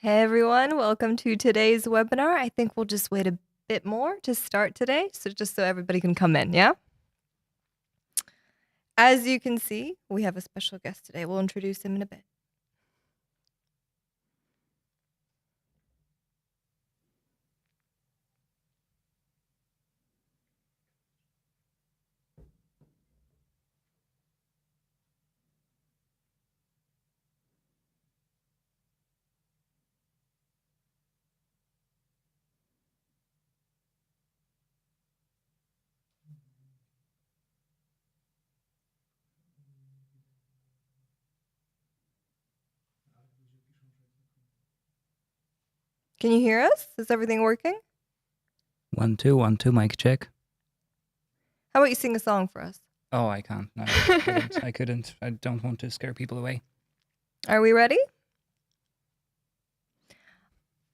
Hey everyone, welcome to today's webinar. I think we'll just wait a bit more to start today, just so everybody can come in, yeah? As you can see, we have a special guest today. We'll introduce him in a bit. Can you hear us? Is everything working? 1, 2, 1, 2, mic check. How about you sing a song for us? Oh, I can't. No, I couldn't. I don't want to scare people away. Are we ready?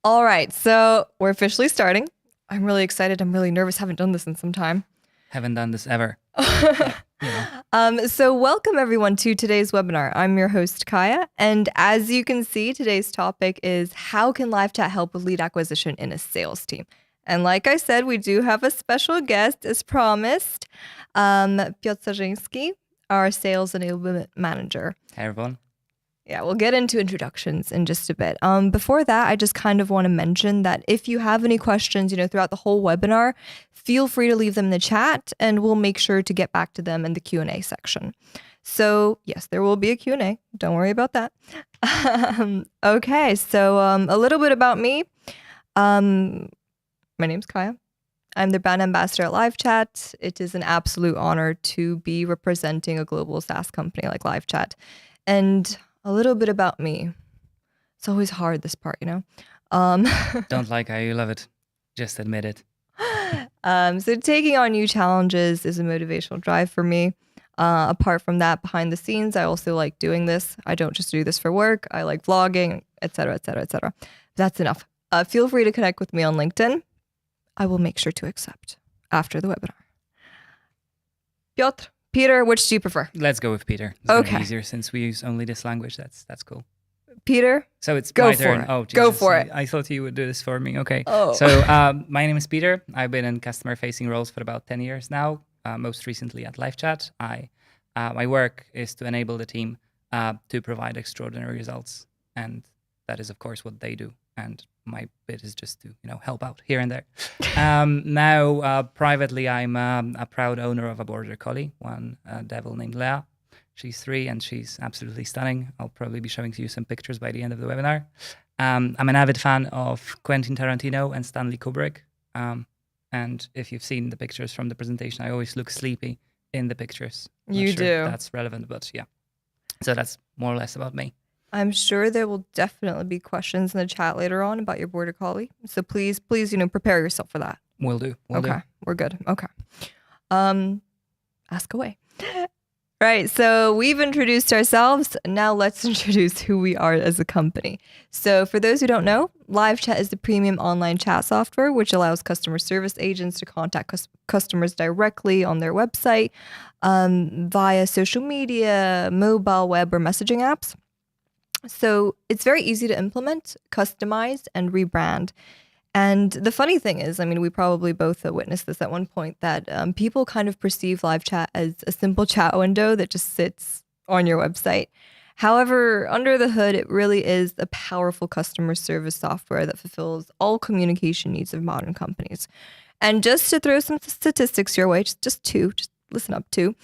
All right, so we're officially starting. I'm really excited. I'm really nervous. Haven't done this in some time. Haven't done this ever. So welcome everyone to today's webinar. I'm your host, Kaya. And as you can see, today's topic is how can LiveChat help with lead acquisition in a sales team? And like I said, we do have a special guest as promised, Piotr Sarzyński, our sales enablement manager. Hey, everyone. Yeah, we'll get into introductions in just a bit. Before that, I just kind of want to mention that if you have any questions, throughout the whole webinar, feel free to leave them in the chat and we'll make sure to get back to them in the Q&A section. So yes, there will be a Q&A. Don't worry about that. Okay, so a little bit about me. My name's Kaya. I'm the brand ambassador at LiveChat. It is an absolute honor to be representing a global SaaS company like LiveChat. And a little bit about me. It's always hard, this part, Don't like how you love it. Just admit it. So taking on new challenges is a motivational drive for me. Apart from that, behind the scenes, I also like doing this. I don't just do this for work. I like vlogging, etc., etc., etc. That's enough. Feel free to connect with me on LinkedIn. I will make sure to accept after the webinar. Piotr, Peter, which do you prefer? Let's go with Peter. It's okay. Easier since we use only this language. That's cool. Peter? So it's go my for turn. It. Oh, Jesus. Go for it. I thought you would do this for me. Okay. Oh. So my name is Peter. I've been in customer-facing roles for about 10 years now, most recently at LiveChat. My work is to enable the team to provide extraordinary results. And that is, of course, what they do. And my bit is just to, help out here and there. Now, privately, I'm a proud owner of a border collie, one devil named Leah. She's 3 and she's absolutely stunning. I'll probably be showing you some pictures by the end of the webinar. I'm an avid fan of Quentin Tarantino and Stanley Kubrick. And if you've seen the pictures from the presentation, I always look sleepy in the pictures. You do. That's relevant, but yeah. So that's more or less about me. I'm sure there will definitely be questions in the chat later on about your border collie. So please, prepare yourself for that. Will do. Okay, we're good. Okay. Ask away. Right, so we've introduced ourselves. Now let's introduce who we are as a company. So for those who don't know, LiveChat is the premium online chat software which allows customer service agents to contact customers directly on their website via social media, mobile, web, or messaging apps. So it's very easy to implement, customize, and rebrand. And the funny thing is, we probably both witnessed this at one point, that people kind of perceive LiveChat as a simple chat window that just sits on your website. However, under the hood, it really is a powerful customer service software that fulfills all communication needs of modern companies. And just to throw some statistics your way, just listen up to.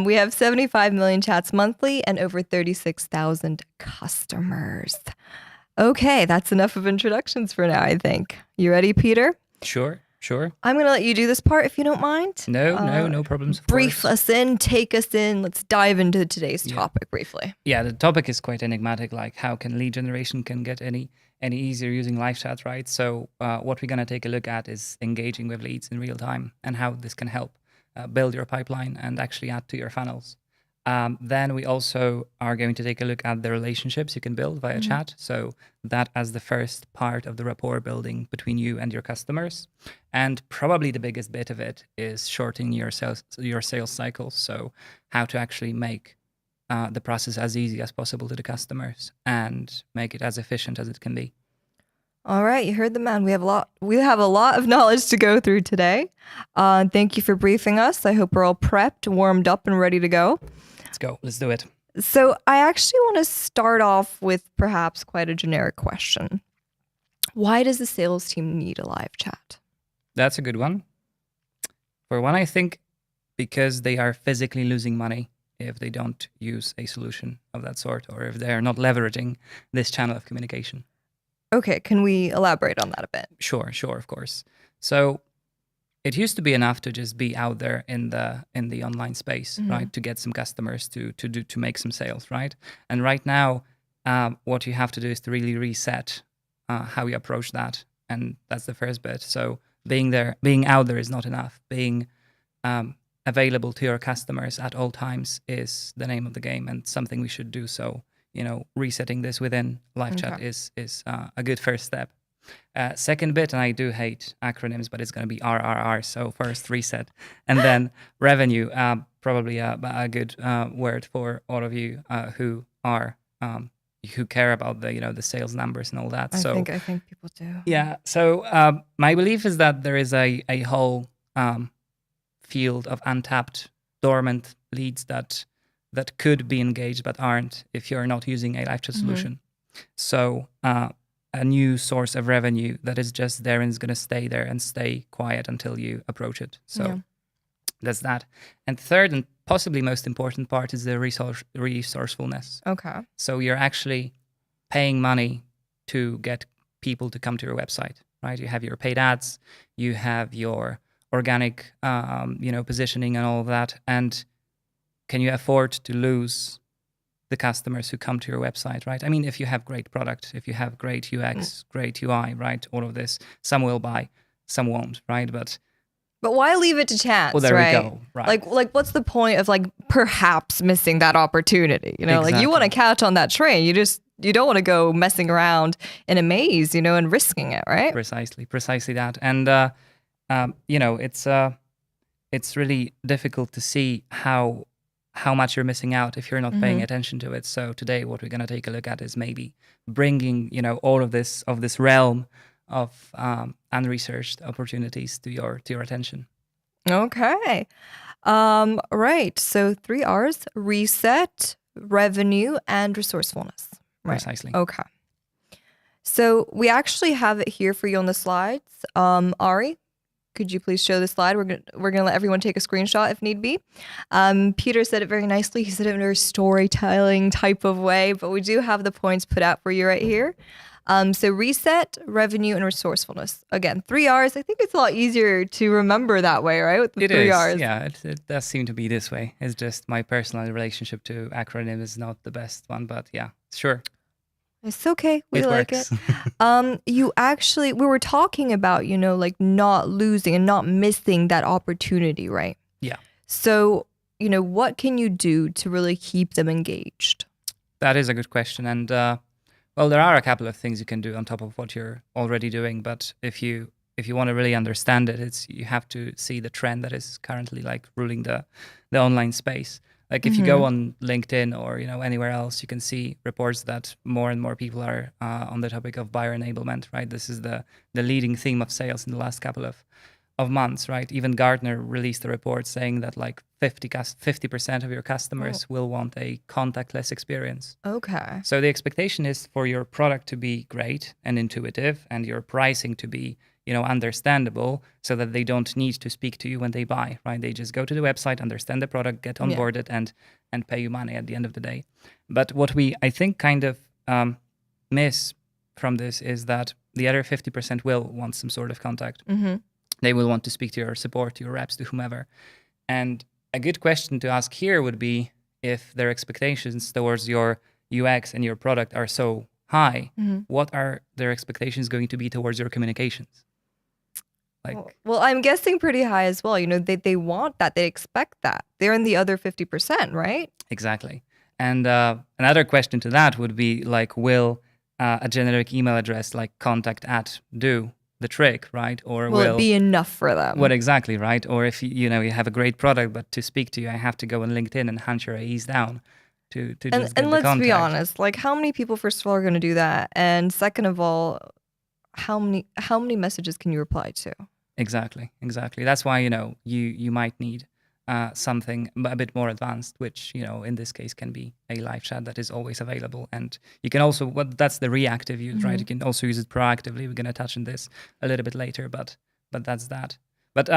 We have 75 million chats monthly and over 36,000 customers. Okay, that's enough of introductions for now, I think. You ready, Peter? Sure. I'm going to let you do this part if you don't mind. No problems. Brief us in, take us in. Let's dive into today's topic briefly. Yeah, the topic is quite enigmatic, like how can lead generation can get any easier using LiveChat, right? So what we're going to take a look at is engaging with leads in real time and how this can help build your pipeline and actually add to your funnels. Then we also are going to take a look at the relationships you can build via chat. So that as the first part of the rapport building between you and your customers. And probably the biggest bit of it is shortening your sales cycles. So how to actually make the process as easy as possible to the customers and make it as efficient as it can be. All right, you heard the man. We have a lot of knowledge to go through today. Thank you for briefing us. I hope we're all prepped, warmed up, and ready to go. Let's go. Let's do it. So I actually want to start off with perhaps quite a generic question. Why does the sales team need a live chat? That's a good one. For one, I think because they are physically losing money if they don't use a solution of that sort, or if they are not leveraging this channel of communication. Okay, can we elaborate on that a bit? Sure, of course. So it used to be enough to just be out there in the online space, right, to get some customers to make some sales, right? And right now, what you have to do is to really reset how you approach that, and that's the first bit. So being out there is not enough. Being available to your customers at all times is the name of the game, and something we should do. So, resetting this within LiveChat is a good first step. Second bit, and I do hate acronyms, but it's going to be RRR. So first reset, and then revenue. Probably a good word for all of you who care about the sales numbers and all that. I think people do. Yeah. So my belief is that there is a whole field of untapped, dormant leads that could be engaged but aren't if you're not using a live chat solution. So a new source of revenue that is just there and is going to stay there and stay quiet until you approach it. So that's that. And third, and possibly most important part, is the resourcefulness. Okay. So you're actually paying money to get people to come to your website, right? You have your paid ads, you have your organic, positioning and all of that. And can you afford to lose the customers who come to your website, right? I mean, if you have great product, if you have great UX, great UI, right? All of this, some will buy, some won't, right? But why leave it to chance? Well, there right? we go. Right. Like, what's the point of perhaps missing that opportunity? Exactly. You want to catch on that train. You don't want to go messing around in a maze, and risking it, right? Precisely that. And it's really difficult to see how much you're missing out if you're not paying attention to it. So today, what we're going to take a look at is maybe bringing, all of this realm of unresearched opportunities to your attention. Okay. Right. So 3 R's: reset, revenue, and resourcefulness. Right. Precisely. Okay. So we actually have it here for you on the slides. Ari, could you please show the slide? We're gonna let everyone take a screenshot if need be. Peter said it very nicely. He said it in a very storytelling type of way, but we do have the points put out for you right here. So reset, revenue, and resourcefulness. Again, 3 R's. I think it's a lot easier to remember that way, right? With the 3 R's. Yeah, it does seem to be this way. It's just my personal relationship to acronym is not the best one, but yeah, sure. It's okay. We like works. it. We were talking about, not losing and not missing that opportunity, right? Yeah. So, what can you do to really keep them engaged? That is a good question. And, well, there are a couple of things you can do on top of what you're already doing. But if you want to really understand it, you have to see the trend that is currently ruling the online space. If you go on LinkedIn or anywhere else, you can see reports that more and more people are on the topic of buyer enablement, right? This is the leading theme of sales in the last couple of months, right? Even Gartner released a report saying that 50% of your customers will want a contactless experience. Okay. So the expectation is for your product to be great and intuitive, and your pricing to be understandable, so that they don't need to speak to you when they buy, right? They just go to the website, understand the product, get onboarded, and pay you money at the end of the day. But what we, I think, kind of miss from this is that the other 50% will want some sort of contact. They will want to speak to your support, to your reps, to whomever. And a good question to ask here would be, if their expectations towards your UX and your product are so high, what are their expectations going to be towards your communications? Well, I'm guessing pretty high as well. They want that. They expect that. They're in the other 50%, right? Exactly. And another question to that would be will a generic email address like contact@ do the trick, right? Or will it be enough for them? What exactly, right? Or if you have a great product, but to speak to you, I have to go on LinkedIn and hunt your AEs down. to And just get the let's be contact. honest, like how many people first of all are going to do that? And second of all, how many messages can you reply to? Exactly. That's why you might need something a bit more advanced, which in this case can be a live chat that is always available, and you can also that's the reactive use, right? You can also use it proactively. We're going to touch on this a little bit later, but that's that. But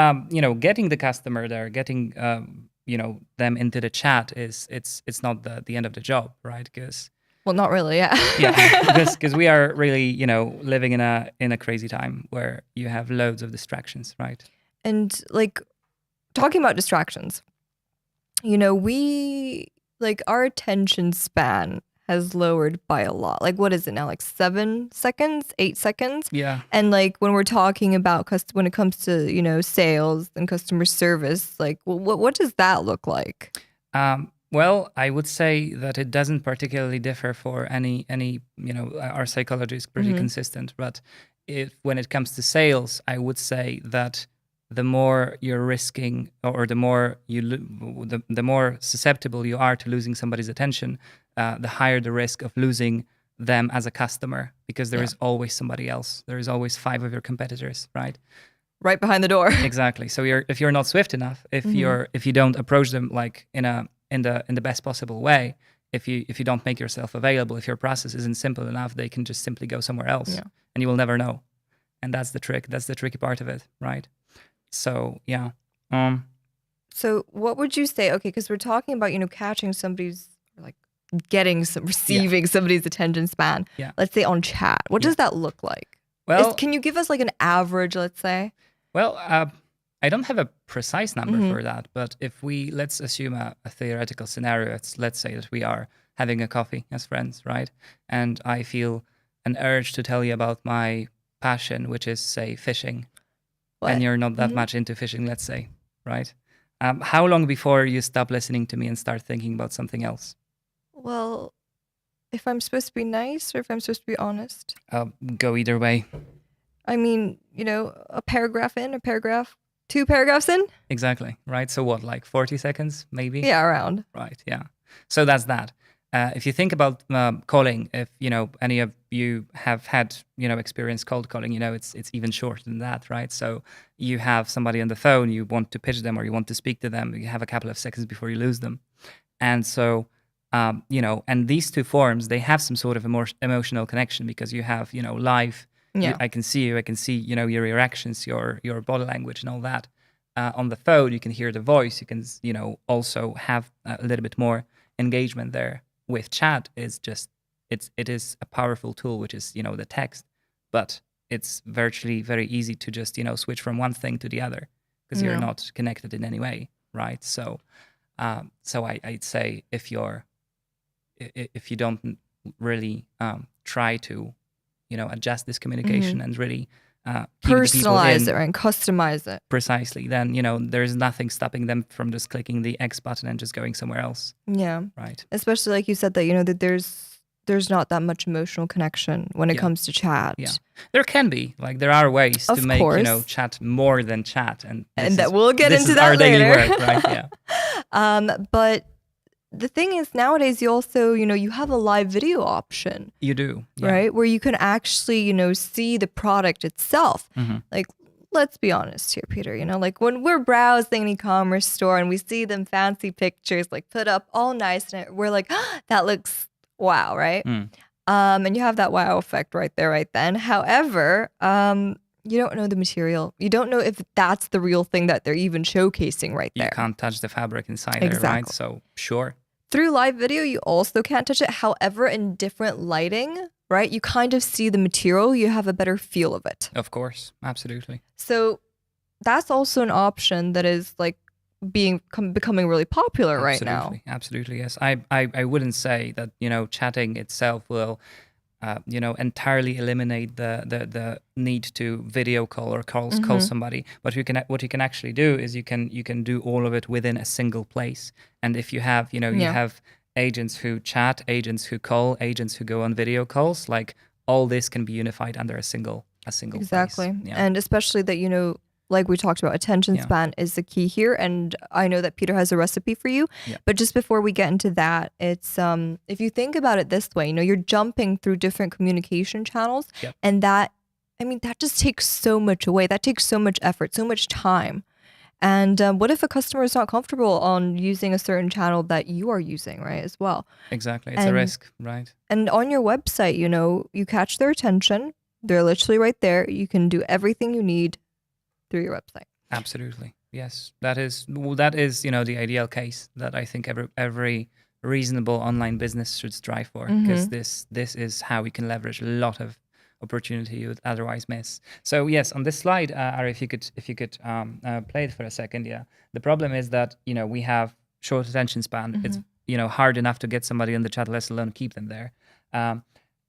getting the customer there, getting them into the chat it's not the end of the job, right? Because Well, not really, yeah. yeah, because we are really living in a crazy time where you have loads of distractions, right? And like talking about distractions, we like our attention span has lowered by a lot. Like what is it now? Like 7 seconds, 8 seconds? Yeah. And like when we're talking about when it comes to, sales and customer service, like what does that look like? Well, I would say that it doesn't particularly differ for any our psychology is pretty consistent, but when it comes to sales, I would say that the more you're risking, or the more the more susceptible you are to losing somebody's attention, the higher the risk of losing them as a customer, because there is always somebody else. There is always 5 of your competitors, right? Right behind the door. Exactly. So if you're not swift enough, if you don't approach them like in the best possible way, if you don't make yourself available, if your process isn't simple enough, they can just simply go somewhere else, and you will never know. And that's the trick. That's the tricky part of it, right? So yeah. So what would you say? Okay, because we're talking about catching somebody's, like receiving somebody's attention span. Yeah. Let's say on chat. What does that look like? Well, can you give us like an average? Let's say. Well, I don't have a precise number for that, but if let's assume a theoretical scenario. Let's say that we are having a coffee as friends, right? And I feel an urge to tell you about my passion, which is, say, fishing. What? And you're not that much into fishing, let's say, right? How long before you stop listening to me and start thinking about something else? Well, if I'm supposed to be nice or if I'm supposed to be honest? Go either way. I mean, a paragraph in, a paragraph, 2 paragraphs in? Exactly, right? So what, like 40 seconds, maybe? Yeah, around. Right, yeah. So that's that. If you think about calling, if any of you have had experience cold calling, it's even shorter than that, right? So you have somebody on the phone, you want to pitch them or you want to speak to them, you have a couple of seconds before you lose them, and so and these 2 forms, they have some sort of emotional connection, because you have live. Yeah. I can see you. I can see your reactions, your body language, and all that. On the phone, you can hear the voice. You can also have a little bit more engagement there. With chat, it is a powerful tool, which is the text, but it's virtually very easy to just switch from one thing to the other, because you're not connected in any way, right? So I'd say if you don't really try to adjust this communication and really personalize it and customize it. Precisely, then there's nothing stopping them from just clicking the X button and just going somewhere else. Yeah. Right. Especially like you said that that there's not that much emotional connection when it comes to chat. Yeah. There can be, there are ways to make chat more than chat, and that we'll get into that our later. Daily work, right? Yeah. But the thing is, nowadays you also you have a live video option. You do, right? Where you can actually see the product itself. Like, let's be honest here, Peter. Like when we're browsing an e-commerce store and we see them fancy pictures like put up all nice, and we're like, oh, that looks wow, right? And you have that wow effect right there, right then. However, you don't know the material. You don't know if that's the real thing that they're even showcasing right there. You can't touch the fabric inside there, right? So sure. Through live video, you also can't touch it. However, in different lighting, right, you kind of see the material. You have a better feel of it. Of course. Absolutely. So that's also an option that is like becoming really popular right now. Absolutely, yes. I wouldn't say that chatting itself will entirely eliminate the need to video call or call somebody. But what you can actually do is you can do all of it within a single place. And if you have you have agents who chat, agents who call, agents who go on video calls, like all this can be unified under a single exactly. place. Yeah. And especially that like we talked about, attention Yeah. span is the key here. And I know that Peter has a recipe for you. Yeah. But just before we get into that, it's if you think about it this way, you're jumping through different communication channels, Yep. and that just takes so much away. That takes so much effort, so much time. And what if a customer is not comfortable on using a certain channel that you are using, right, as well? Exactly. It's a risk, right? And on your website, you catch their attention. They're literally right there. You can do everything you need through your website. Absolutely. Yes. That is the ideal case that I think every reasonable online business should strive for, because this is how we can leverage a lot of opportunity you would otherwise miss. So yes, on this slide, Ari, if you could play it for a second. Yeah. The problem is that, we have short attention span. It's, hard enough to get somebody in the chat, let alone keep them there.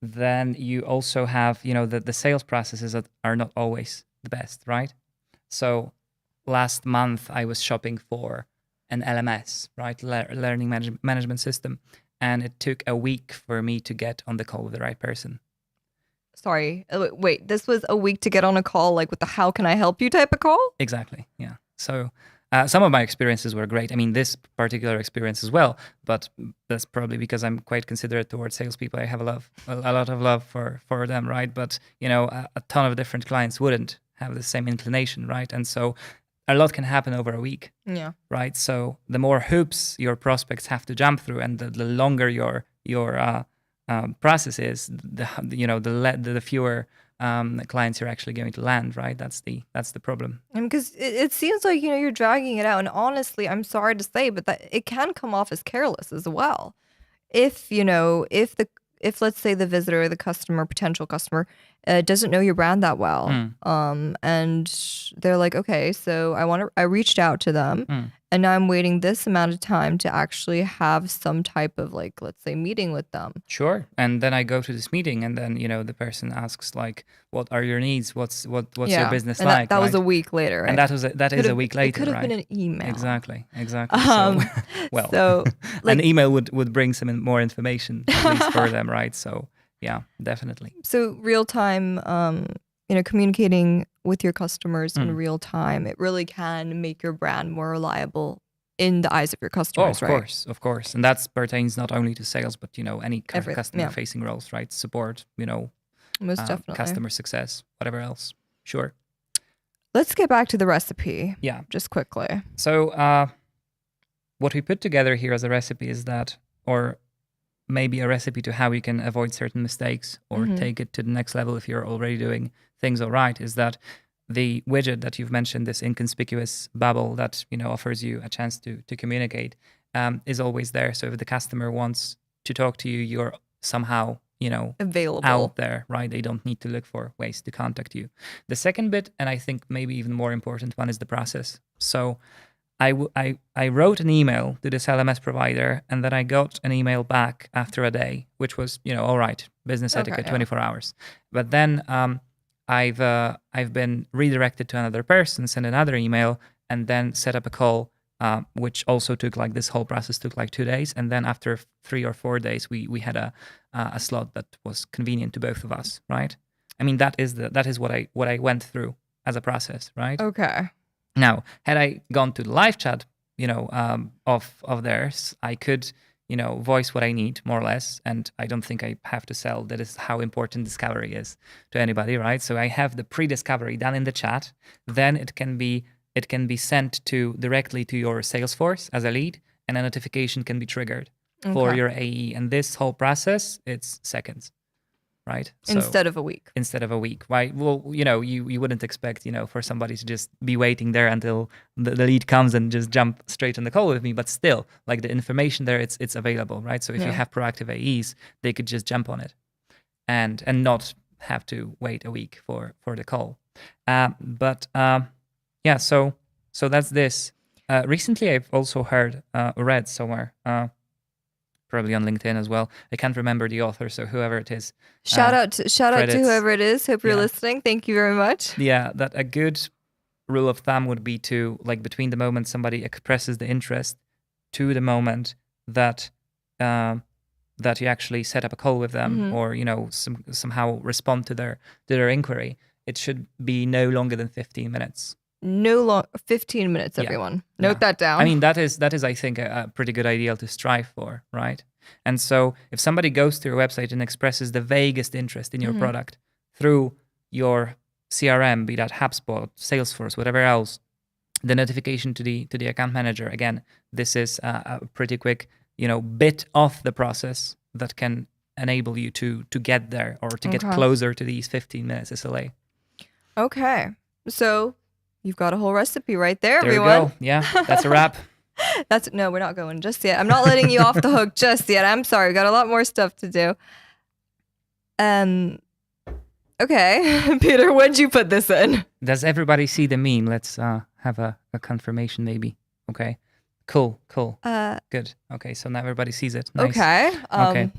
Then you also have, the sales processes that are not always the best, right? So last month I was shopping for an LMS, right? Learning management system. And it took a week for me to get on the call with the right person. Sorry, wait, this was a week to get on a call, like with the "how can I help you" type of call? Exactly. Yeah. So some of my experiences were great. I mean, this particular experience as well, but that's probably because I'm quite considerate towards salespeople. I have a lot of love for them, right? But a ton of different clients wouldn't have the same inclination, right? And so a lot can happen over a week. Yeah. Right. So the more hoops your prospects have to jump through, and the longer your process is, the fewer clients you're actually going to land, right? That's the problem. And because it seems like you're dragging it out, and honestly, I'm sorry to say, but that it can come off as careless as well. If if let's say the visitor, the customer, potential customer, doesn't know your brand that well, and they're like, okay, so I reached out to them, and now I'm waiting this amount of time to actually have some type of, like, let's say, meeting with them. Sure. And then I go to this meeting, and then the person asks, like, what are your needs? What's your business and like? That was right? a week later, right? And that is a week later. It could have right? been an email. Exactly. Well, so like, an email would bring some more information, at least for them, right? So yeah, definitely. So real time, communicating with your customers in real time, it really can make your brand more reliable in the eyes of your customers, right? Of course. And that pertains not only to sales, but, any kind of customer-facing roles, right? Support, Most definitely. customer success, whatever else. Sure. Let's get back to the recipe. Yeah. Just quickly. So what we put together here as a recipe is that, or maybe a recipe to how we can avoid certain mistakes or take it to the next level if you're already doing things all right, is that the widget that you've mentioned, this inconspicuous bubble that offers you a chance to communicate, is always there. So if the customer wants to talk to you, you're somehow available out there, right? They don't need to look for ways to contact you. The second bit, and I think maybe even more important one, is the process. So I wrote an email to this LMS provider, and then I got an email back after a day, which was, all right, business etiquette, 24 hours. But then I've been redirected to another person, sent another email, and then set up a call, which also took, like, this whole process took like 2 days. And then after 3 or 4 days, we had a slot that was convenient to both of us, right? I mean, that is what I went through as a process, right? Okay. Now, had I gone to the live chat, of theirs, I could, voice what I need, more or less. And I don't think I have to sell. That is how important discovery is to anybody, right? So I have the pre-discovery done in the chat. Then it can be sent directly to your Salesforce as a lead, and a notification can be triggered for your AE. And this whole process, it's seconds. Right. So, instead of a week. Right. Well, you wouldn't expect, for somebody to just be waiting there until the lead comes and just jump straight on the call with me. But still, like, the information there, it's available. Right. So if you have proactive AEs, they could just jump on it and not have to wait a week for the call. So that's this. Recently, I've also read somewhere, probably on LinkedIn as well. I can't remember the author, so whoever it is. Shout out to whoever it is. Hope you're listening. Thank you very much. Yeah, that a good rule of thumb would be to, like, between the moment somebody expresses the interest to the moment that you actually set up a call with them, or somehow respond to their inquiry, it should be no longer than 15 minutes. No long 15 minutes, Yeah. everyone. Yeah. Note that down. I mean, that is I think a pretty good ideal to strive for, right? And so if somebody goes to your website and expresses the vaguest interest in your product through your CRM, be that HubSpot, Salesforce, whatever else, the notification to the account manager, again, this is a pretty quick, bit of the process that can enable you to get there or to get closer to these 15 minutes SLA. Okay. So you've got a whole recipe right there, There everyone. you go. Yeah, that's a wrap. No, we're not going just yet. I'm not letting you off the hook just yet. I'm sorry. Got a lot more stuff to do. Okay. Peter, when'd you put this in? Does everybody see the meme? Let's have a confirmation maybe. Okay. Cool. Good. Okay, so now everybody sees it. Nice. Okay. Okay.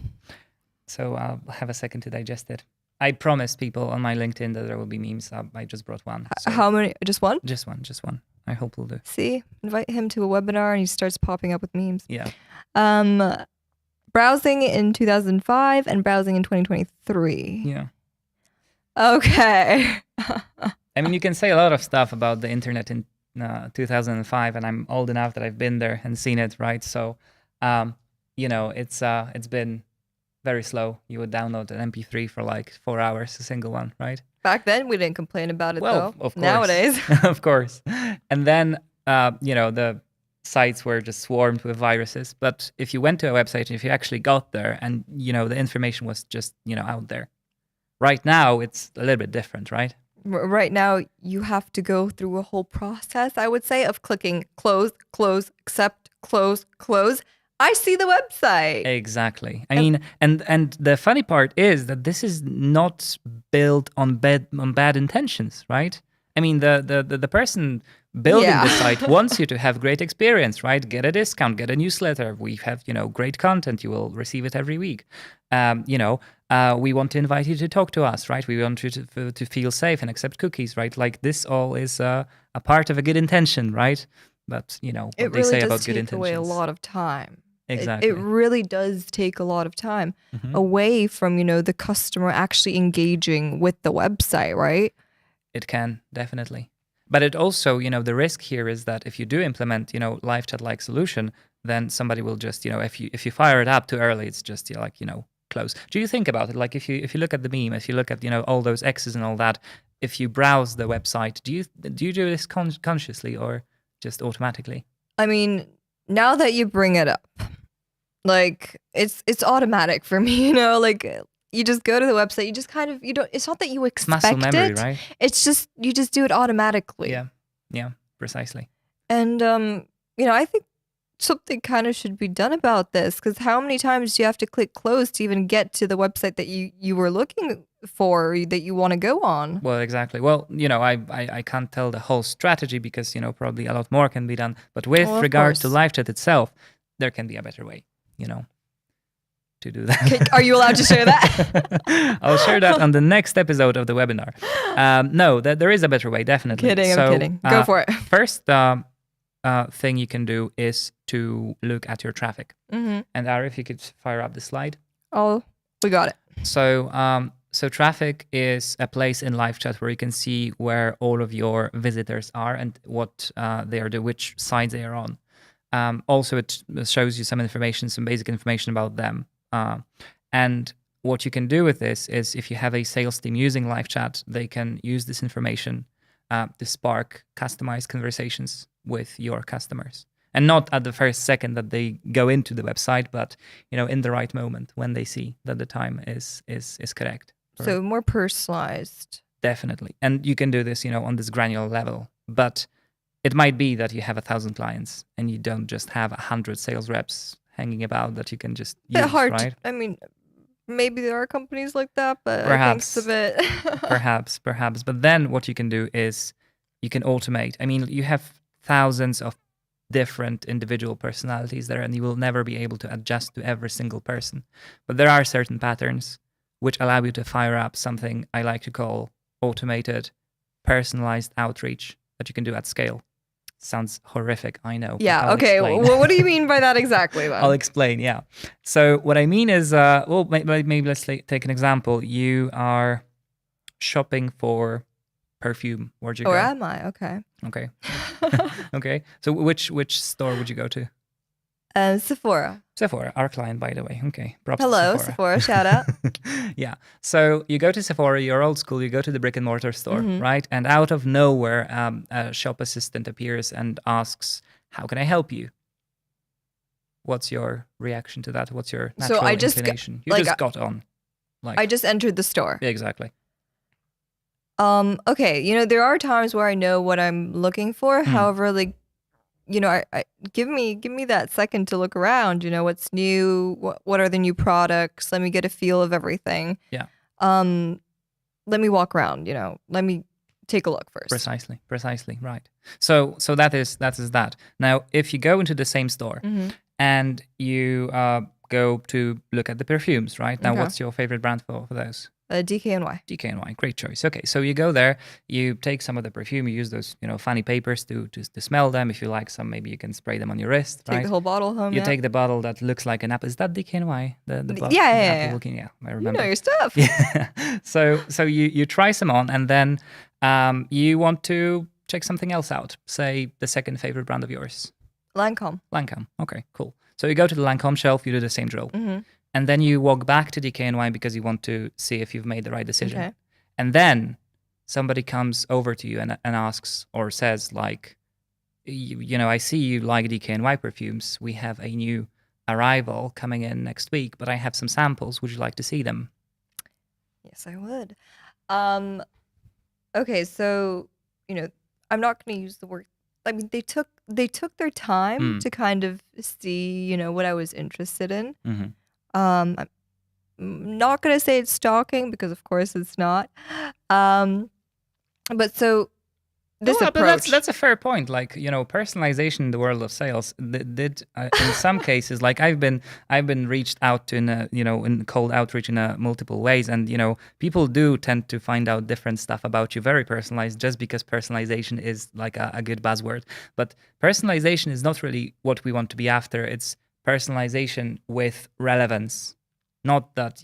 So I'll have a second to digest it. I promised people on my LinkedIn that there will be memes. I just brought one. So how many? Just one? Just one. I hope we'll do. See? Invite him to a webinar and he starts popping up with memes. Yeah. Browsing in 2005 and browsing in 2023. Yeah. Okay. I mean, you can say a lot of stuff about the internet in 2005, and I'm old enough that I've been there and seen it, right? So, it's been very slow. You would download an MP3 for like 4 hours, a single one, right? Back then, we didn't complain about it, Well, though. of course. Nowadays. Of course. And then, the sites were just swarmed with viruses. But if you went to a website and if you actually got there and, the information was just, out there. Right now, it's a little bit different, right? Right now, you have to go through a whole process, I would say, of clicking close, accept, close. I see the website. Exactly. I mean, and the funny part is that this is not built on bad intentions, right? I mean, the person building the site wants you to have great experience, right? Get a discount, get a newsletter. We have, great content. You will receive it every week. We want to invite you to talk to us, right? We want you to feel safe and accept cookies, right? Like this all is a part of a good intention, right? But, what it they really say does about good take intentions. away a lot of time. Exactly. It really does take a lot of time away from, the customer actually engaging with the website, right? It can, definitely. But it also, the risk here is that if you do implement, LiveChat-like solution, then somebody will just, if you fire it up too early, it's just close. Do you think about it? Like if you look at the meme, if you look at, all those X's and all that, if you browse the website, do you do this consciously or just automatically? I mean, now that you bring it up, like it's automatic for me, like you just go to the website, you just kind of, it's not that you expect muscle memory, it, right? It's just, you just do it automatically. Yeah, precisely. And, I think something kind of should be done about this, because how many times do you have to click close to even get to the website that you were looking for, that you want to go on? Well, exactly. Well, I can't tell the whole strategy because, probably a lot more can be done. But with regard to LiveChat itself, there can be a better way, to do that. Are you allowed to share that? I'll share that on the next episode of the webinar. No, there is a better way, definitely. I'm kidding. Go for it. First thing you can do is to look at your traffic. And Ari, if you could fire up the slide. Oh, we got it. So traffic is a place in LiveChat where you can see where all of your visitors are and what they are doing, which sites they are on. Also, it shows you some basic information about them. And what you can do with this is if you have a sales team using LiveChat, they can use this information to spark customized conversations with your customers. And not at the first second that they go into the website, but in the right moment when they see that the time is correct. So more personalized. Definitely. And you can do this, on this granular level. But it might be that you have 1,000 clients and you don't just have 100 sales reps hanging about that you can just use, right? I mean, maybe there are companies like that, but perhaps, I think it's a bit... perhaps. But then what you can do is you can automate. I mean, you have thousands of different individual personalities there, and you will never be able to adjust to every single person. But there are certain patterns which allow you to fire up something I like to call automated, personalized outreach that you can do at scale. Sounds horrific, I know. Yeah, okay. Well, what do you mean by that exactly, then? I'll explain, yeah. So what I mean is, maybe let's take an example. You are shopping for perfume. Where'd you go? Or am I? Okay. Okay. Okay. So which store would you go to? Sephora. Sephora, our client, by the way. Okay. Props to Hello, Sephora. Sephora, shout out. Yeah. So you go to Sephora, you're old school, you go to the brick and mortar store, right? And out of nowhere, a shop assistant appears and asks, "How can I help you?" What's your reaction to that? What's your So natural I just inclination? You like, just got on. Like I just entered the store. Yeah, exactly. Okay, there are times where I know what I'm looking for. However, like, I give me that second to look around. What's new? What are the new products? Let me get a feel of everything. Yeah. Let me walk around. Let me take a look first. Precisely. Right. So that is that. Now, if you go into the same store and you go to look at the perfumes, right? Now, Okay. what's your favorite brand for those? DKNY. DKNY, great choice. Okay, so you go there, you take some of the perfume, you use those, funny papers to smell them. If you like some, maybe you can spray them on your wrist, Take right? the whole bottle home. You yeah. take the bottle that looks like an apple. Is that DKNY? The bottle? Yeah, the yeah, apple yeah. looking, yeah, I You remember. know your stuff. Yeah. So you try some on, and then you want to check something else out. Say the second favorite brand of yours. Lancome. Lancome. Okay, cool. So you go to the Lancome shelf, you do the same drill. And then you walk back to DKNY because you want to see if you've made the right decision. Okay. And then somebody comes over to you and asks or says, like, I see you like DKNY perfumes. We have a new arrival coming in next week, but I have some samples. Would you like to see them? Yes, I would. Okay, so I'm not going to use the word. I mean, they took their time to kind of see what I was interested in. I'm not going to say it's stalking because of course it's not. But so this Well, approach. but that's a fair point. Like, personalization in the world of sales did in some cases, like I've been reached out to in cold outreach in multiple ways, and people do tend to find out different stuff about you, very personalized, just because personalization is like a good buzzword. But personalization is not really what we want to be after. It's personalization with relevance, not that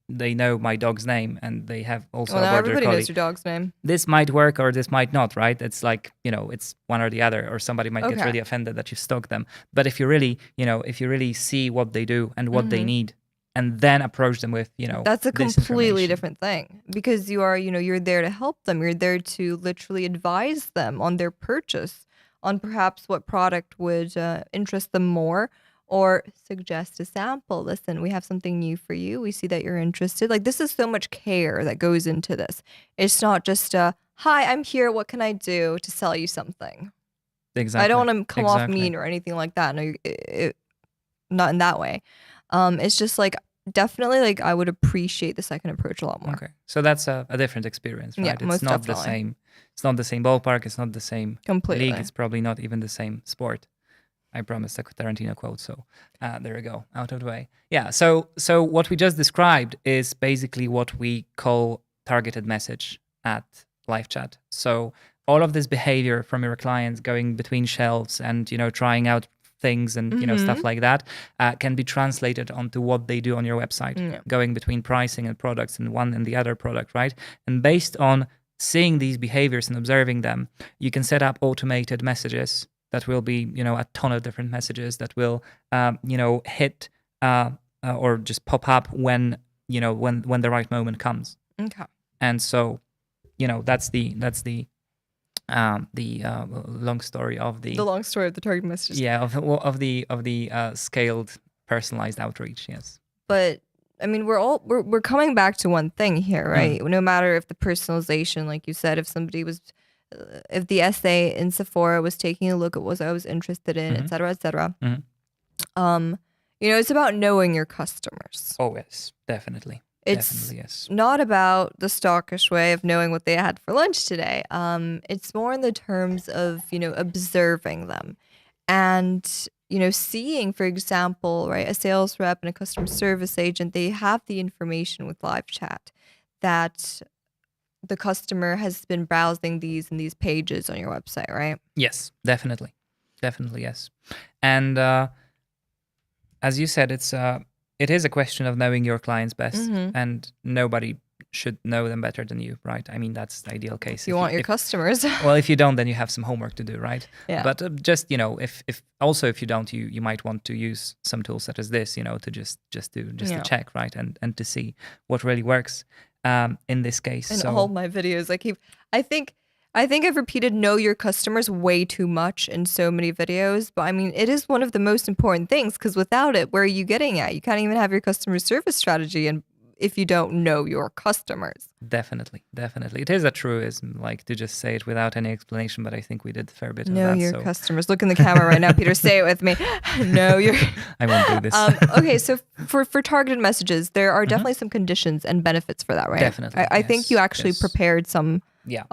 they know my dog's name and they have also well, a now border everybody collie. knows your dog's name. This might work or this might not, right? It's like, it's one or the other, or somebody might get Okay. really offended that you stalk them. But if you really see what they do and what they need, and then approach them with, That's a this completely information. different thing, because you are, you're there to help them. You're there to literally advise them on their purchase, on perhaps what product would interest them more, or suggest a sample. Listen, we have something new for you. We see that you're interested. Like, this is so much care that goes into this. It's not just hi, I'm here. What can I do to sell you something? Exactly. I don't want to come off mean or anything like that. No, not in that way. It's just like, definitely, like, I would appreciate the second approach a lot more. Okay, so that's a different experience, right? Yeah, It's most not the definitely. same. It's not the same ballpark. It's not the same Completely. league. It's probably not even the same sport. I promised a Tarantino quote, so there we go, out of the way. Yeah, so what we just described is basically what we call targeted message at LiveChat. So all of this behavior from your clients going between shelves and trying out things and stuff like that can be translated onto what they do on your website, going between pricing and products and one and the other product, right? And based on seeing these behaviors and observing them, you can set up automated messages that will be, a ton of different messages that will, hit or just pop up when the right moment comes. Okay. And so, that's the long story of the long story of the target messages. Yeah, of the scaled personalized outreach. Yes. But I mean, we're coming back to one thing here, right? No matter if the personalization, like you said, if somebody was. If the essay in Sephora was taking a look at what I was interested in, et cetera, it's about knowing your customers. Oh, yes, definitely. It's definitely, yes. Not about the stalkish way of knowing what they had for lunch today. It's more in the terms of, observing them and, seeing, for example, right, a sales rep and a customer service agent, they have the information with LiveChat that the customer has been browsing these and these pages on your website, right? Yes, definitely. Definitely, yes. And as you said, it is a question of knowing your clients best, and nobody should know them better than you, right? I mean, that's the ideal case. You want your customers. Well, if you don't, then you have some homework to do, right? Yeah. But just, if you don't, you might want to use some tools such as this, to just to check, right? And to see what really works in this case. In so all my videos, I think I've repeated know your customers way too much in so many videos, but I mean, it is one of the most important things, because without it, where are you getting at? You can't even have your customer service strategy and if you don't know your customers. Definitely. It is a truism, like, to just say it without any explanation, but I think we did a fair bit of that. Know your customers. Look in the camera right now, Peter. Say it with me. Know your... I won't do this. Okay, so for targeted messages, there are definitely some conditions and benefits for that, right? Definitely. I think you actually prepared some... Yeah.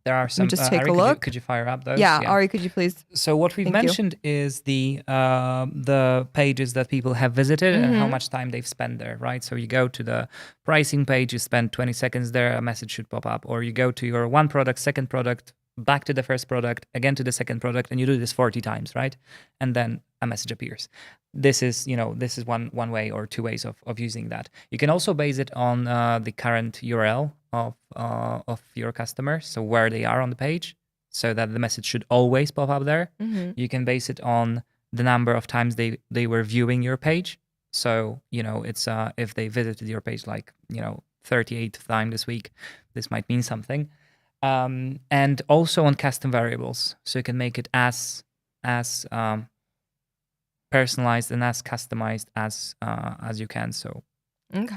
There are some. Just take Ari, a look. Could you fire up those? Yeah, Ari, could you please? So what we've mentioned is the pages that people have visited and how much time they've spent there, right? So you go to the pricing page, you spend 20 seconds there, a message should pop up, or you go to your one product, second product, back to the first product, again to the second product, and you do this 40 times, right? And then a message appears. This is one way or two ways of using that. You can also base it on the current URL of your customer, so where they are on the page, so that the message should always pop up there. You can base it on the number of times they were viewing your page. So it's if they visited your page 38th time this week, this might mean something. And also on custom variables, so you can make it as personalized and as customized as you can. So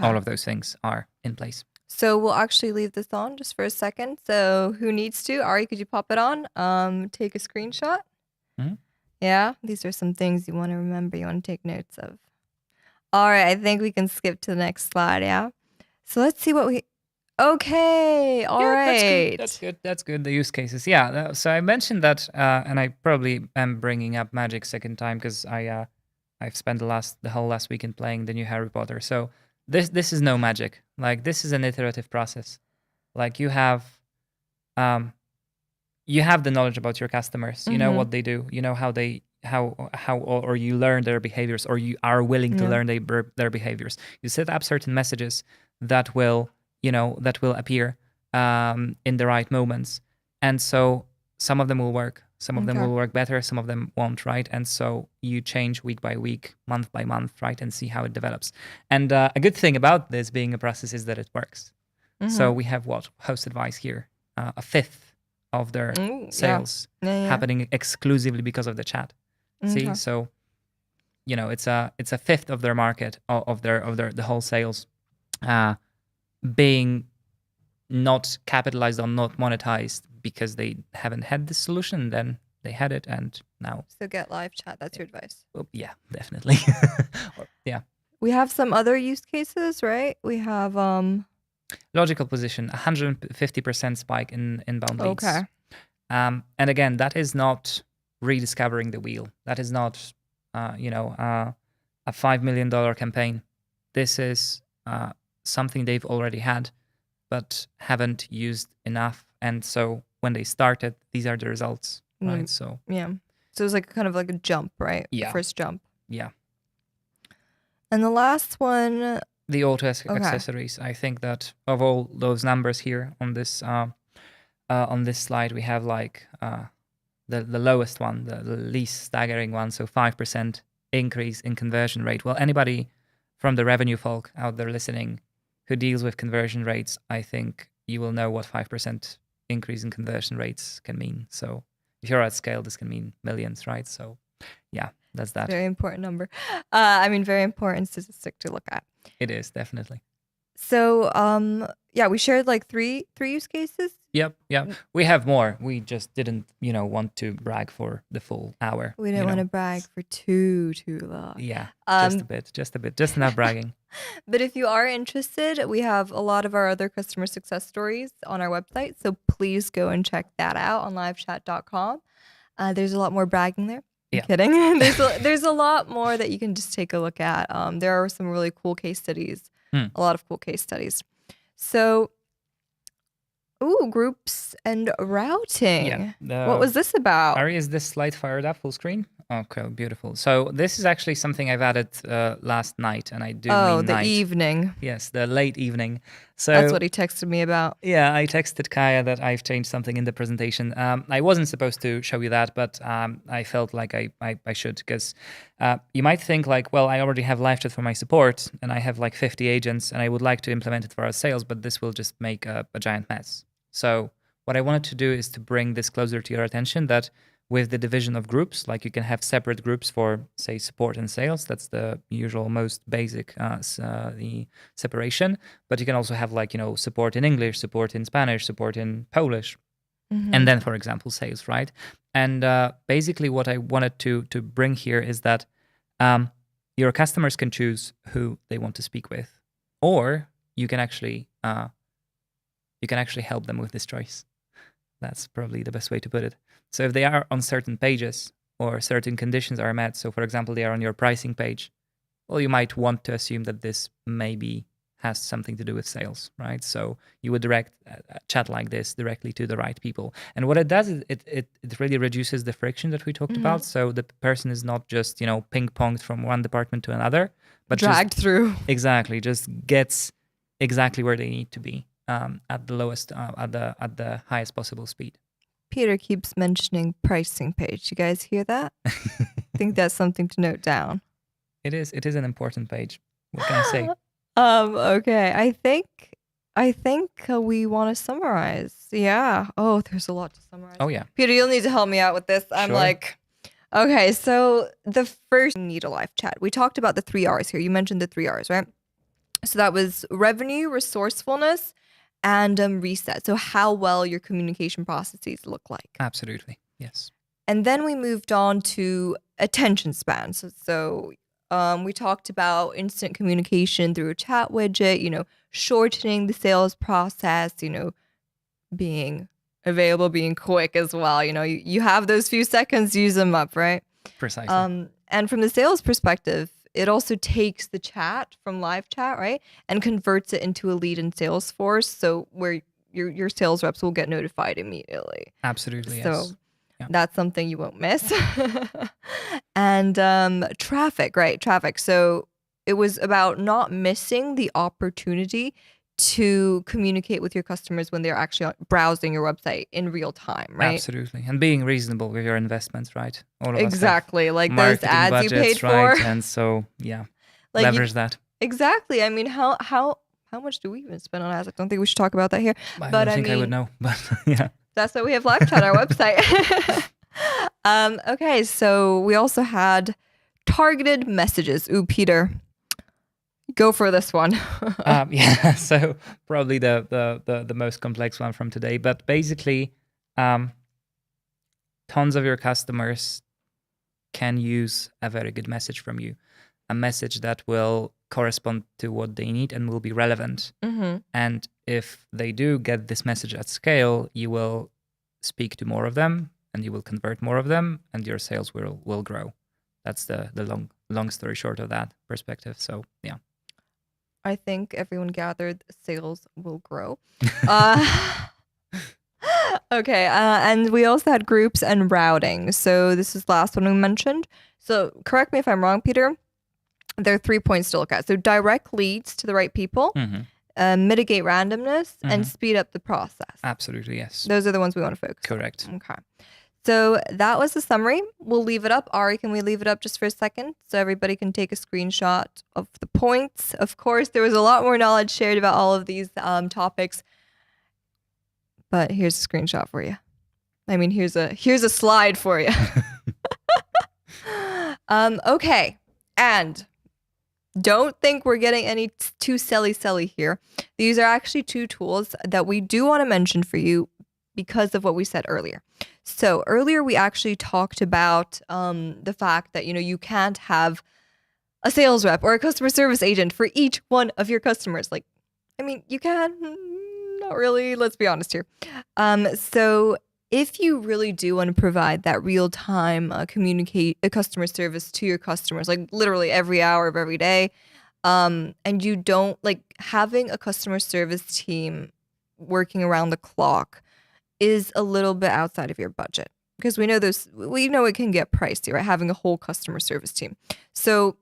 all of those things are in place. So we'll actually leave this on just for a second. So who needs to? Ari, could you pop it on? Take a screenshot. Yeah, these are some things you want to remember. You want to take notes of. All right, I think we can skip to the next slide. Yeah. So let's see what we. Okay. All right. That's good. The use cases. Yeah. So I mentioned that, and I probably am bringing up magic second time because I've spent the whole last weekend playing the new Harry Potter. So this is no magic. Like, this is an iterative process. Like, you have the knowledge about your customers. You know what they do. You know or you learn their behaviors, or you are willing to learn their behaviors. You set up certain messages that will appear in the right moments. And so some of them will work. Some of them will work better. Some of them won't, right? And so you change week by week, month by month, right? And see how it develops. And a good thing about this being a process is that it works. So we have Host Advice here, a fifth of their sales happening exclusively because of the chat. See, so it's a fifth of their market, of the whole sales being not capitalized on, not monetized, because they haven't had this solution. Then they had it, and now. So get LiveChat. That's your advice. Well, yeah, definitely. Yeah. We have some other use cases, right? We have logical position, 150% spike in inbound leads. Okay. And again, that is not rediscovering the wheel. That is not a $5 million campaign. This is something they've already had, but haven't used enough. And so when they started, these are the results, right? So so it's kind of like a jump, right? Yeah. First jump. Yeah. And the last one, the auto accessories. I think that of all those numbers here on this slide, we have the lowest one, the least staggering one. So 5% increase in conversion rate. Well, anybody from the revenue folk out there listening who deals with conversion rates, I think you will know what 5% increase in conversion rates can mean. So if you're at scale, this can mean millions, right? So yeah, that's that. Very important number. Very important statistic to look at. It is, definitely. So we shared three use cases. Yep. We have more. We just didn't, want to brag for the full hour. We didn't want to brag for too long. Yeah, just a bit, just enough bragging. But if you are interested, we have a lot of our other customer success stories on our website. So please go and check that out on livechat.com. There's a lot more bragging there. I'm kidding. There's a lot more that you can just take a look at. There are some really cool case studies. A lot of cool case studies. So, groups and routing. Yeah. What was this about? Ari, is this slide fired up full screen? Okay, beautiful. So this is actually something I've added last night, and I do Oh, mean the night. evening. Yes, the late evening. That's So what he texted me about. yeah, I texted Kaya that I've changed something in the presentation. I wasn't supposed to show you that, but I felt like I should, because you might think like, well, I already have LiveChat for my support, and I have like 50 agents, and I would like to implement it for our sales, but this will just make a giant mess. So what I wanted to do is to bring this closer to your attention, that with the division of groups, like you can have separate groups for, say, support and sales. That's the usual, most basic the separation. But you can also have like, support in English, support in Spanish, support in Polish, and then, for example, sales, right? And basically what I wanted to bring here is that your customers can choose who they want to speak with, or you can actually help them with this choice. That's probably the best way to put it. So if they are on certain pages or certain conditions are met, so for example, they are on your pricing page, well, you might want to assume that this maybe has something to do with sales, right? So you would direct a chat like this directly to the right people. And what it does is it really reduces the friction that we talked about. So the person is not just, ping-ponged from one department to another, but Dragged through. Exactly, just gets exactly where they need to be. At the lowest, at the highest possible speed. Peter keeps mentioning pricing page. You guys hear that? I think that's something to note down. It is an important page. What can I say? Okay. I think we want to summarize. Yeah. Oh, there's a lot to summarize. Oh yeah. Peter, you'll need to help me out with this. I'm Sure. like, okay, so the first, you need a live chat. We talked about the 3 R's here. You mentioned the 3 R's, right? So that was revenue, resourcefulness, and reset. So how well your communication processes look like. Absolutely. Yes. And then we moved on to attention span. So we talked about instant communication through a chat widget, shortening the sales process, being available, being quick as well. You have those few seconds, use them up, right? Precisely. And from the sales perspective, it also takes the chat from live chat, right, and converts it into a lead in Salesforce, so where your sales reps will get notified immediately. Absolutely, So yes. that's something you won't miss. And traffic, right? Traffic. So it was about not missing the opportunity to communicate with your customers when they're actually browsing your website in real time, right? Absolutely. And being reasonable with your investments, right? All of us have Exactly. Like those marketing ads you budgets, paid right? for. And so, yeah, Like leverage that. Exactly. I mean, how much do we even spend on ads? I don't think we should talk about that here. I But don't think I would know, but yeah. That's why we have live chat on our website. Okay, so we also had targeted messages. Ooh, Peter, go for this one. Yeah, so probably the most complex one from today, but basically, tons of your customers can use a very good message from you, a message that will correspond to what they need and will be relevant. Mm-hmm. And if they do get this message at scale, you will speak to more of them and you will convert more of them and your sales will grow. That's the long story short of that perspective. So yeah. I think everyone gathered sales will grow. Okay, and we also had groups and routing. So this is the last one we mentioned. So correct me if I'm wrong, Peter. There are 3 points to look at. So direct leads to the right people, mitigate randomness, and speed up the process. Absolutely, yes. Those are the ones we want to focus on. Correct. Okay. So that was the summary. We'll leave it up. Ari, can we leave it up just for a second so everybody can take a screenshot of the points? Of course, there was a lot more knowledge shared about all of these topics, but here's a screenshot for you. I mean, here's a slide for you. Okay, and don't think we're getting any too silly here. These are actually 2 tools that we do want to mention for you because of what we said earlier. So earlier we actually talked about the fact that you can't have a sales rep or a customer service agent for each one of your customers. Like, I mean, you can, not really. Let's be honest here. So if you really do want to provide that real-time customer service to your customers, like literally every hour of every day, and you don't like having a customer service team working around the clock is a little bit outside of your budget. because we know it can get pricey, right? Having a whole customer service team. So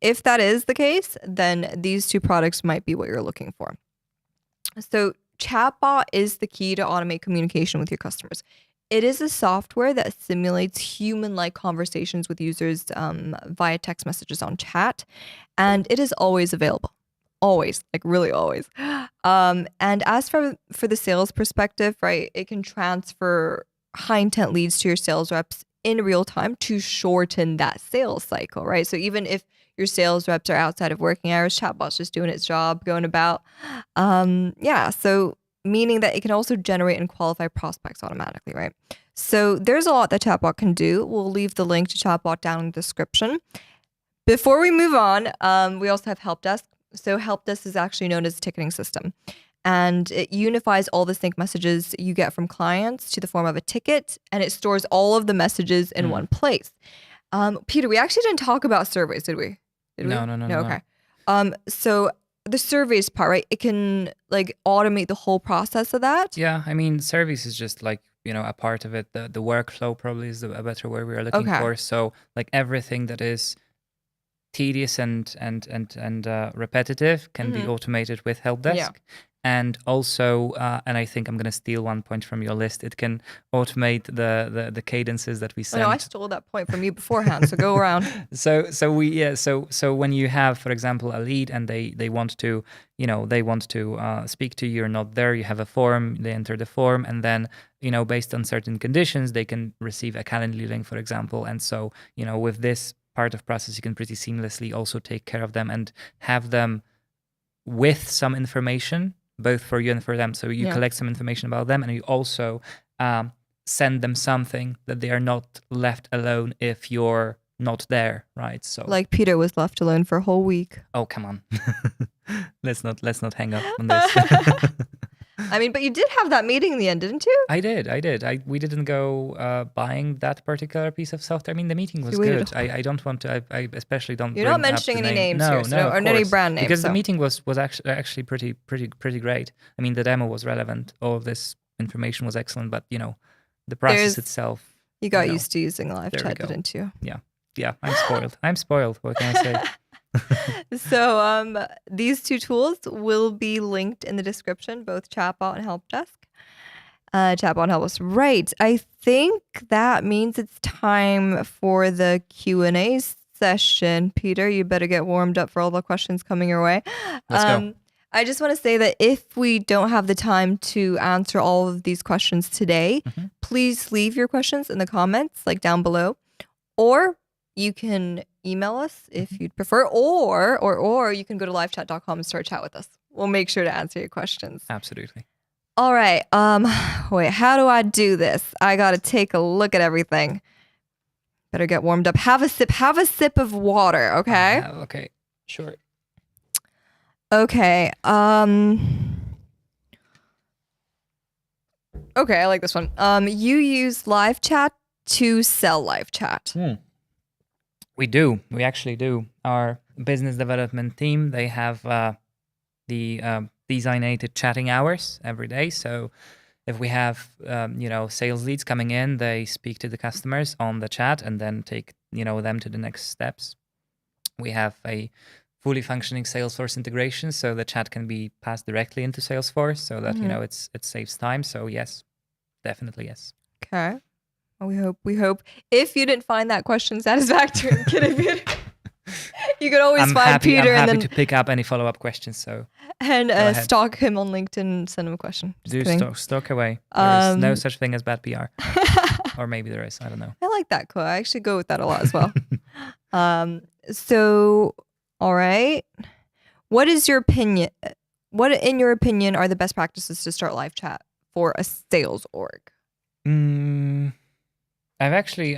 if that is the case, then these two products might be what you're looking for. So chatbot is the key to automate communication with your customers. It is a software that simulates human-like conversations with users via text messages on chat, and it is always available. Always, like really always. And as for the sales perspective, right, it can transfer high intent leads to your sales reps in real time to shorten that sales cycle, right? So even if your sales reps are outside of working hours, chatbot's just doing its job, going about. So meaning that it can also generate and qualify prospects automatically, right? So there's a lot that chatbot can do. We'll leave the link to chatbot down in the description. Before we move on, we also have help desk. So help desk is actually known as a ticketing system, and it unifies all the sync messages you get from clients to the form of a ticket, and it stores all of the messages in one place. Peter, we actually didn't talk about surveys, did we? No. Okay. So the surveys part, right? It can like automate the whole process of that. Yeah, I mean, surveys is just like, a part of it. The workflow probably is a better word we are looking for. So like everything that is tedious and repetitive can be automated with help desk. Yeah. And also, and I think I'm going to steal one point from your list, it can automate the cadences that we send. Oh, no, I stole that point from you beforehand, so go around. So when you have, for example, a lead and they want to, speak to you, you're not there, you have a form, they enter the form, and then, based on certain conditions, they can receive a Calendly link, for example. And so, with this part of process, you can pretty seamlessly also take care of them and have them with some information, both for you and for them. So you collect some information about them, and you also send them something that they are not left alone if you're not there, right? So like Peter was left alone for a whole week. Oh, come on. let's not hang up on this. I mean, but you did have that meeting in the end, didn't you? I did. We didn't go buying that particular piece of software. I mean, the meeting was good. I don't want to. I especially don't. You're not mentioning any names no, here, no, or any brand names. Because the meeting was actually pretty great. I mean, the demo was relevant. All of this information was excellent, but the process itself. You got used to using LiveChat, didn't you? Yeah. I'm spoiled. What can I say? So these two tools will be linked in the description, both chatbot and help desk. Chatbot and help desk. Right. I think that means it's time for the Q&A session. Peter, you better get warmed up for all the questions coming your way. Let's go. I just want to say that if we don't have the time to answer all of these questions today, please leave your questions in the comments, like down below, or you can email us if you'd prefer, or you can go to livechat.com and start chat with us. We'll make sure to answer your questions. Absolutely. All right. Wait, how do I do this? I got to take a look at everything. Better get warmed up. Have a sip of water, okay? Okay. Sure. Okay. Okay, I like this one. You use LiveChat to sell LiveChat. We do. We actually do. Our business development team, they have the designated chatting hours every day. So if we have, sales leads coming in, they speak to the customers on the chat and then take, them to the next steps. We have a fully functioning Salesforce integration, so the chat can be passed directly into Salesforce so that, it saves time. So yes, definitely yes. Okay. Well, we hope. If you didn't find that question satisfactory, I'm kidding, Peter. You could always find Peter I'm happy and then to pick up any follow-up questions. So and stalk him on LinkedIn and send him a question. Stalk away. There is no such thing as bad PR, or maybe there is. I don't know. I like that quote. I actually go with that a lot as well. So, all right. What is your opinion? What, in your opinion, are the best practices to start live chat for a sales org? I've actually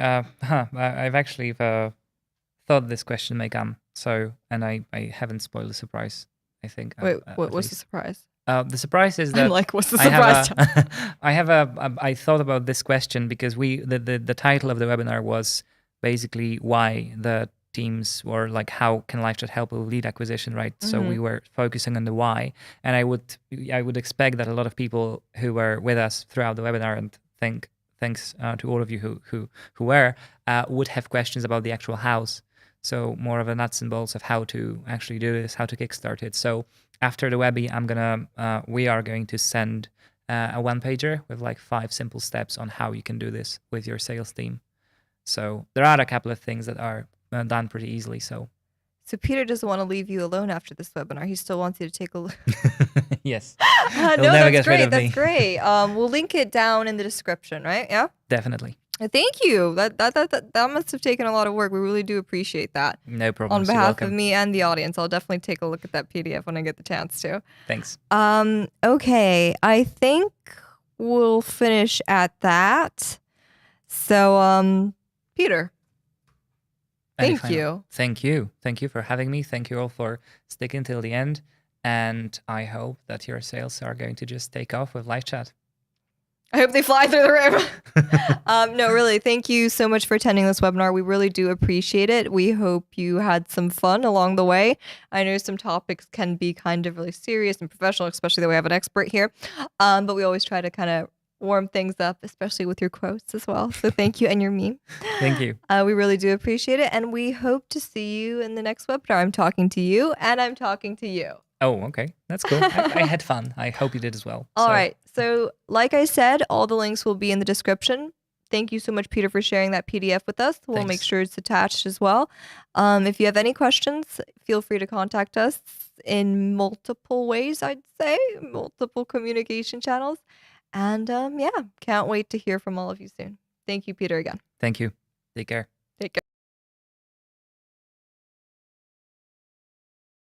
thought this question may come. So, and I haven't spoiled the surprise, I think. Wait, what's the surprise? The surprise is that I'm like, what's the surprise? I thought about this question because the title of the webinar was basically why the teams, or like how can LiveChat help with lead acquisition, right? So we were focusing on the why, and I would expect that a lot of people who were with us throughout the webinar and thanks to all of you who were, would have questions about the actual house. So more of the nuts and bolts of how to actually do this, how to kickstart it. So after the Webby, we are going to send a one pager with like 5 simple steps on how you can do this with your sales team. So there are a couple of things that are done pretty easily. So Peter doesn't want to leave you alone after this webinar. He still wants you to take a look. yes. No, He'll never that's get rid great. of That's me. great. We'll link it down in the description, right? Yeah. Definitely. Thank you. That must have taken a lot of work. We really do appreciate that. No problem. On behalf of me and the audience, I'll definitely take a look at that PDF when I get the chance to. Thanks. Okay, I think we'll finish at that. So, Peter, thank you. Thank you. Thank you for having me. Thank you all for sticking till the end. And I hope that your sales are going to just take off with LiveChat. I hope they fly through the roof. No, really, thank you so much for attending this webinar. We really do appreciate it. We hope you had some fun along the way. I know some topics can be kind of really serious and professional, especially that we have an expert here. But we always try to kind of warm things up, especially with your quotes as well. So thank you and your meme. Thank you. We really do appreciate it. And we hope to see you in the next webinar. I'm talking to you and I'm talking to you. Oh, okay. That's cool. I had fun. I hope you did as well. All right. So like I said, all the links will be in the description. Thank you so much, Peter, for sharing that PDF with us. We'll make sure it's attached as well. If you have any questions, feel free to contact us in multiple ways, I'd say, multiple communication channels. And yeah, can't wait to hear from all of you soon. Thank you, Peter, again. Thank you. Take care. Take care.